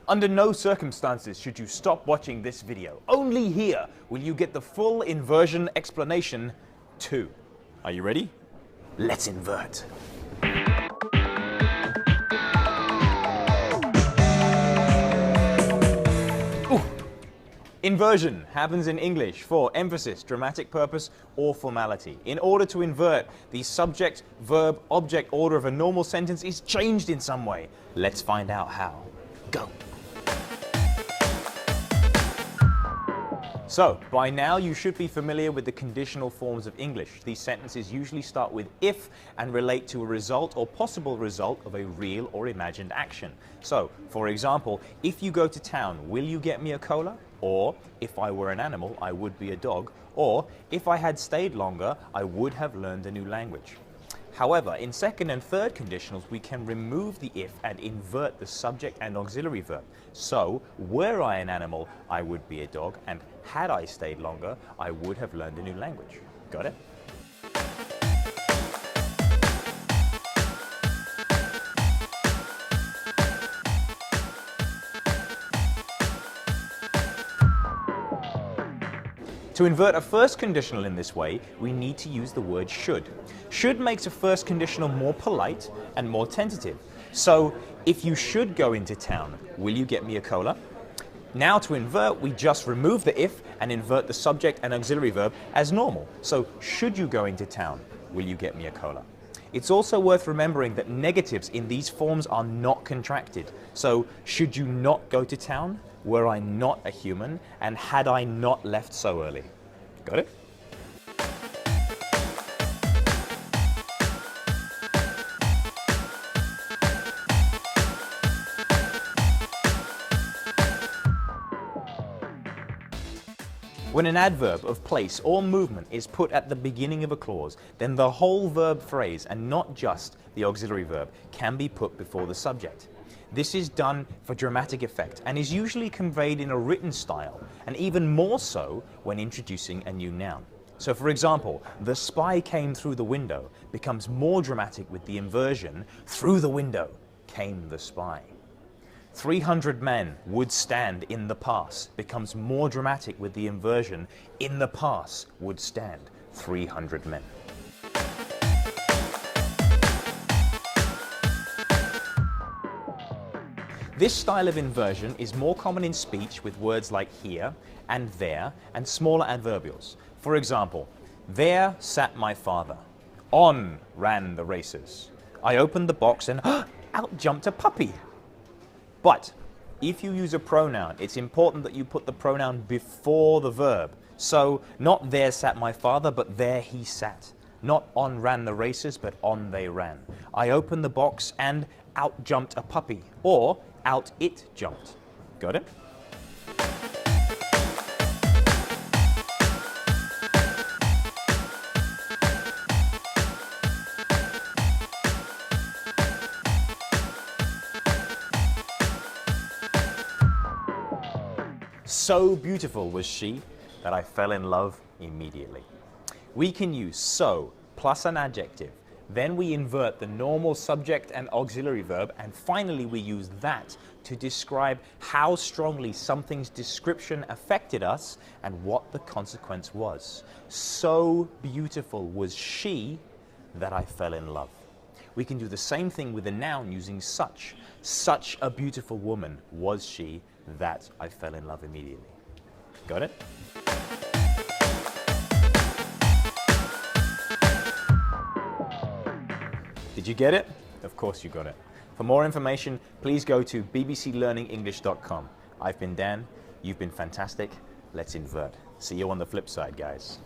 Under no circumstances should you stop watching this video. Only here will you get the full inversion explanation too. Are you ready? Let's invert. Ooh. Inversion happens in English for emphasis, dramatic purpose, or formality. In order to invert, the subject, verb, object order of a normal sentence is changed in some way. Let's find out how. Go. So, by now you should be familiar with the conditional forms of English. These sentences usually start with if and relate to a result or possible result of a real or imagined action. So, for example, if you go to town, will you get me a cola? Or, if I were an animal, I would be a dog. Or, if I had stayed longer, I would have learned a new language. However, in second and third conditionals, we can remove the if and invert the subject and auxiliary verb. So, were I an animal, I would be a dog, and had I stayed longer, I would have learned a new language. Got it? To invert a first conditional in this way, we need to use the word should. Should makes a first conditional more polite and more tentative. So, if you should go into town, will you get me a cola? Now to invert, we just remove the if and invert the subject and auxiliary verb as normal. So, should you go into town, will you get me a cola? It's also worth remembering that negatives in these forms are not contracted. So, should you not go to town? Were I not a human? And had I not left so early? Got it? When an adverb of place or movement is put at the beginning of a clause, then the whole verb phrase, and not just the auxiliary verb, can be put before the subject. This is done for dramatic effect and is usually conveyed in a written style, and even more so when introducing a new noun. So for example, the spy came through the window becomes more dramatic with the inversion, through the window came the spy. 300 men would stand in the pass becomes more dramatic with the inversion, in the pass would stand 300 men. This style of inversion is more common in speech with words like here and there and smaller adverbials. For example, there sat my father. On ran the racers. I opened the box and out jumped a puppy. But if you use a pronoun, it's important that you put the pronoun before the verb. So not there sat my father, but there he sat. Not on ran the racers, but on they ran. I opened the box and out jumped a puppy. Or out it jumped. Got it? So beautiful was she that I fell in love immediately. We can use so plus an adjective. Then we invert the normal subject and auxiliary verb, and finally we use that to describe how strongly something's description affected us and what the consequence was. So beautiful was she that I fell in love. We can do the same thing with a noun using such. Such a beautiful woman was she that I fell in love immediately. Got it? Did you get it? Of course you got it. For more information, please go to bbclearningenglish.com. I've been Dan. You've been fantastic. Let's invert. See you on the flip side, guys.